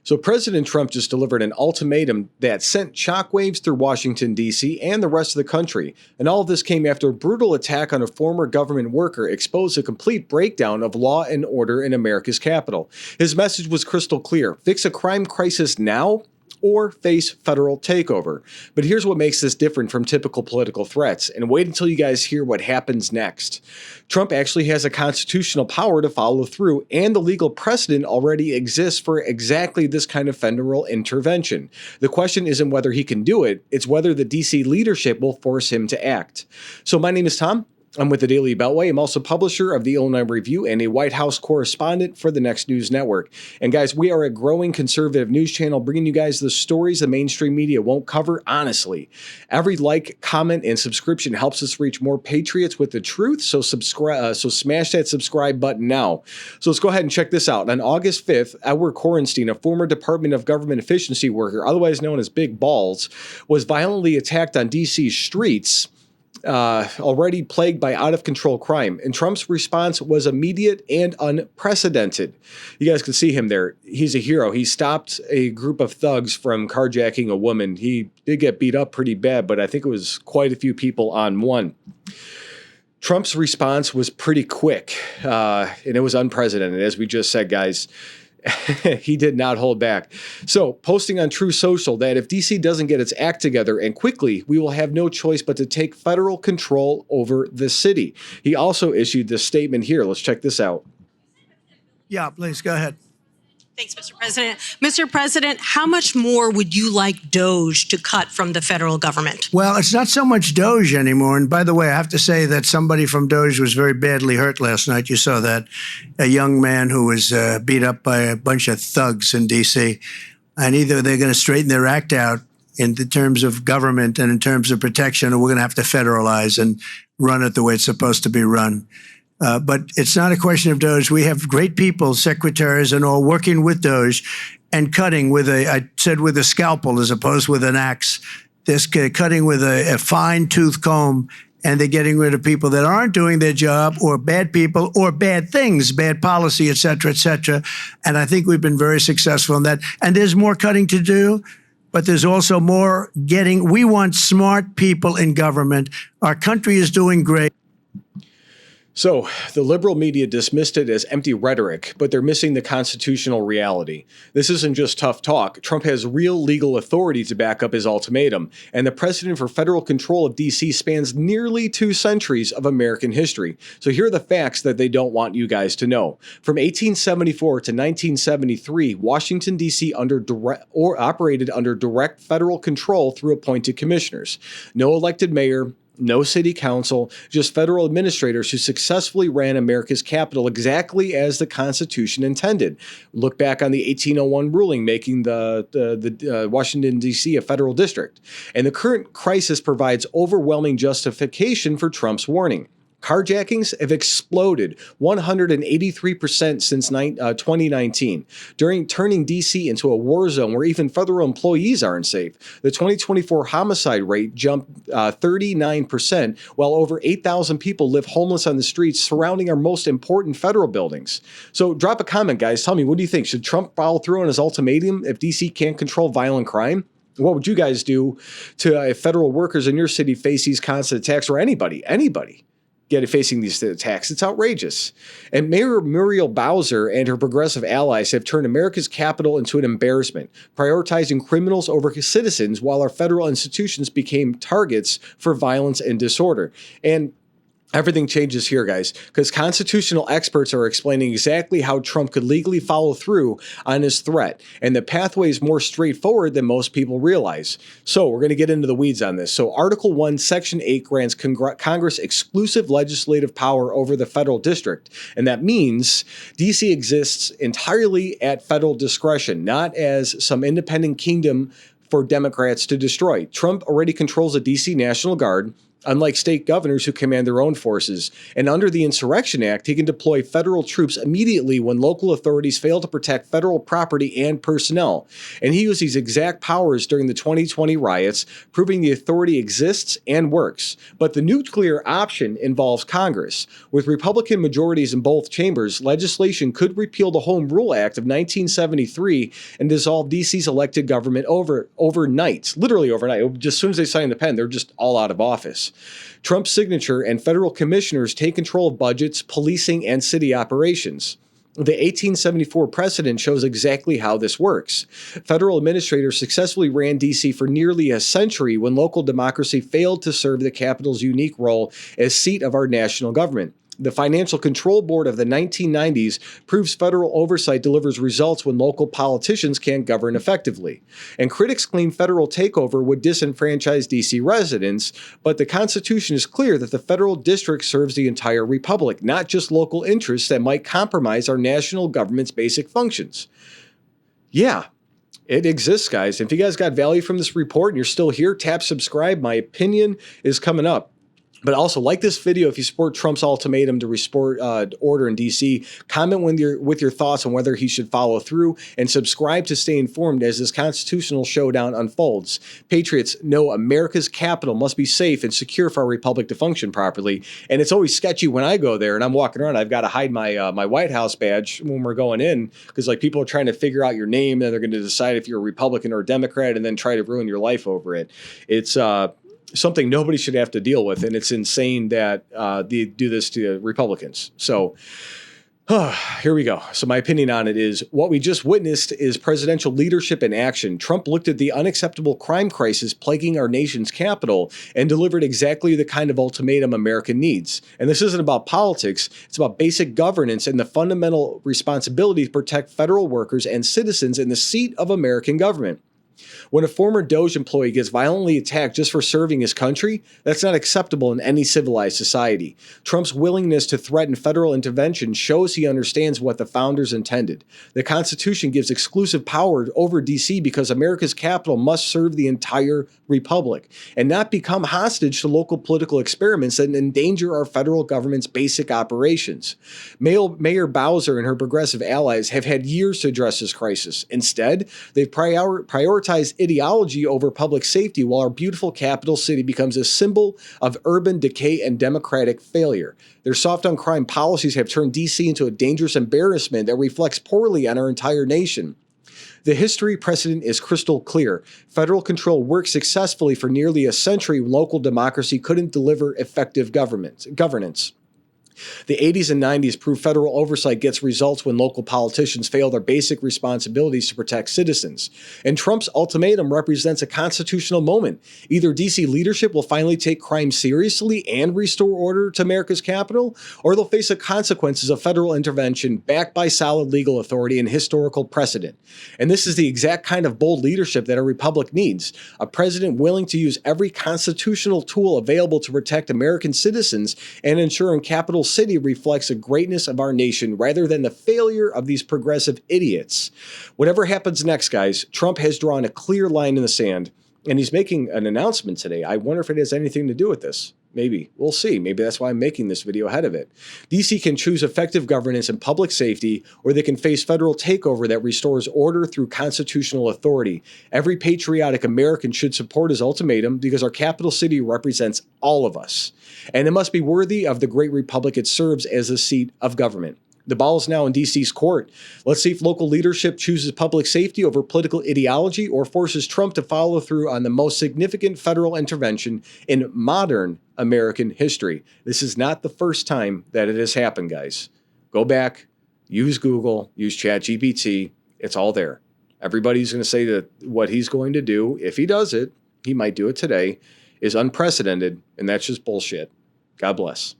So President Trump just delivered an ultimatum that sent shockwaves through Washington, D.C. and the rest of the country. And all of this came after a brutal attack on a former government worker exposed a complete breakdown of law and order in America's capital. His message was crystal clear: fix a crime crisis now or face federal takeover. But here's what makes this different from typical political threats, and wait until you guys hear what happens next. Trump actually has a constitutional power to follow through, and the legal precedent already exists for exactly this kind of federal intervention. The question isn't whether he can do it, it's whether the DC leadership will force him to act. So my name is Tom. I'm with the Daily Beltway. I'm also publisher of the Illinois Review and a White House correspondent for the Next News Network. And guys, we are a growing conservative news channel bringing you guys the stories the mainstream media won't cover honestly. Every like, comment, and subscription helps us reach more patriots with the truth. So smash that subscribe button now. So let's go ahead and check this out. On August 5th, Edward Coristine, a former Department of Government Efficiency worker, otherwise known as Big Balls, was violently attacked on DC's streets, already plagued by out-of-control crime. And Trump's response was immediate and unprecedented. You guys can see him there. He's a hero. He stopped a group of thugs from carjacking a woman. He did get beat up pretty bad, but I think it was quite a few people on one. Trump's response was pretty quick, and it was unprecedented, as we just said, guys. He did not hold back. So, posting on True Social that if DC doesn't get its act together and quickly, we will have no choice but to take federal control over the city. He also issued this statement here. Let's check this out. Yeah, please go ahead. Thanks, Mr. President. Mr. President, how much more would you like DOGE to cut from the federal government? Well, it's not so much DOGE anymore. And by the way, I have to say that somebody from DOGE was very badly hurt last night. You saw that. A young man who was beat up by a bunch of thugs in D.C. And either they're going to straighten their act out in the terms of government and in terms of protection, or we're going to have to federalize and run it the way it's supposed to be run. But it's not a question of DOGE. We have great people, secretaries and all, working with DOGE and cutting with with a scalpel as opposed with an axe. They're cutting with a fine-tooth comb, and they're getting rid of people that aren't doing their job, or bad people, or bad things, bad policy, et cetera, et cetera. And I think we've been very successful in that. And there's more cutting to do, but there's also more getting. We want smart people in government. Our country is doing great. So, the liberal media dismissed it as empty rhetoric, but they're missing the constitutional reality. This isn't just tough talk. Trump has real legal authority to back up his ultimatum, and the precedent for federal control of D.C. spans nearly 2 centuries of American history. So here are the facts that they don't want you guys to know. From 1874 to 1973, Washington, D.C. operated under direct federal control through appointed commissioners. No elected mayor, no city council, just federal administrators who successfully ran America's capital exactly as the Constitution intended. Look back on the 1801 ruling making the Washington, D.C. a federal district. And the current crisis provides overwhelming justification for Trump's warning. Carjackings have exploded 183% since 2019, turning D.C. into a war zone where even federal employees aren't safe. The 2024 homicide rate jumped 39%, while over 8,000 people live homeless on the streets surrounding our most important federal buildings. So drop a comment, guys. Tell me, what do you think? Should Trump follow through on his ultimatum if D.C. can't control violent crime? What would you guys do to if federal workers in your city face these constant attacks, or anybody? Facing these attacks? It's outrageous. And Mayor Muriel Bowser and her progressive allies have turned America's capital into an embarrassment, prioritizing criminals over citizens while our federal institutions became targets for violence and disorder. And everything changes here, guys, because constitutional experts are explaining exactly how Trump could legally follow through on his threat. And the pathway is more straightforward than most people realize. So we're going to get into the weeds on this. So Article 1, Section 8 grants Congress exclusive legislative power over the federal district. And that means D.C. exists entirely at federal discretion, not as some independent kingdom for Democrats to destroy. Trump already controls the D.C. National Guard, unlike state governors who command their own forces. And under the Insurrection Act, he can deploy federal troops immediately when local authorities fail to protect federal property and personnel. And he used these exact powers during the 2020 riots, proving the authority exists and works. But the nuclear option involves Congress. With Republican majorities in both chambers, legislation could repeal the Home Rule Act of 1973 and dissolve D.C.'s elected government overnight, literally overnight. Just as soon as they sign the pen, they're just all out of office. Trump's signature and federal commissioners take control of budgets, policing, and city operations. The 1874 precedent shows exactly how this works. Federal administrators successfully ran D.C. for nearly a century when local democracy failed to serve the capital's unique role as seat of our national government. The Financial Control Board of the 1990s proves federal oversight delivers results when local politicians can't govern effectively. And critics claim federal takeover would disenfranchise D.C. residents, but the Constitution is clear that the federal district serves the entire republic, not just local interests that might compromise our national government's basic functions. Yeah. It exists, guys. If you guys got value from this report and you're still here, tap subscribe. My opinion is coming up. But also, like this video if you support Trump's ultimatum to restore order in D.C. Comment with your thoughts on whether he should follow through, and subscribe to stay informed as this constitutional showdown unfolds. Patriots know America's capital must be safe and secure for our republic to function properly. And it's always sketchy when I go there and I'm walking around. I've got to hide my my White House badge when we're going in, because like people are trying to figure out your name and they're going to decide if you're a Republican or a Democrat and then try to ruin your life over it. It's something nobody should have to deal with, and it's insane that they do this to Republicans. So here we go. So my opinion on it is what we just witnessed is presidential leadership in action. Trump looked at the unacceptable crime crisis plaguing our nation's capital and delivered exactly the kind of ultimatum America needs. And this isn't about politics. It's about basic governance and the fundamental responsibility to protect federal workers and citizens in the seat of American government. When a former DOJ employee gets violently attacked just for serving his country, that's not acceptable in any civilized society. Trump's willingness to threaten federal intervention shows he understands what the founders intended. The Constitution gives exclusive power over D.C. because America's capital must serve the entire republic and not become hostage to local political experiments that endanger our federal government's basic operations. Mayor Bowser and her progressive allies have had years to address this crisis. Instead, they've prioritized ideology over public safety while our beautiful capital city becomes a symbol of urban decay and democratic failure. Their soft on crime policies have turned D.C. into a dangerous embarrassment that reflects poorly on our entire nation. The history precedent is crystal clear. Federal control worked successfully for nearly a century when local democracy couldn't deliver effective governance. The 80s and 90s prove federal oversight gets results when local politicians fail their basic responsibilities to protect citizens. And Trump's ultimatum represents a constitutional moment. Either D.C. leadership will finally take crime seriously and restore order to America's capital, or they'll face the consequences of federal intervention backed by solid legal authority and historical precedent. And this is the exact kind of bold leadership that our republic needs. A president willing to use every constitutional tool available to protect American citizens and ensure capital city reflects the greatness of our nation rather than the failure of these progressive idiots. Whatever happens next, guys, Trump has drawn a clear line in the sand, and he's making an announcement today. I wonder if it has anything to do with this. Maybe. We'll see. Maybe that's why I'm making this video ahead of it. D.C. can choose effective governance and public safety, or they can face federal takeover that restores order through constitutional authority. Every patriotic American should support his ultimatum because our capital city represents all of us. And it must be worthy of the great republic it serves as a seat of government. The ball is now in D.C.'s court. Let's see if local leadership chooses public safety over political ideology or forces Trump to follow through on the most significant federal intervention in modern American history. This is not the first time that it has happened, guys. Go back, use Google, use ChatGPT. It's all there. Everybody's going to say that what he's going to do, if he does it, he might do it today, is unprecedented, and that's just bullshit. God bless.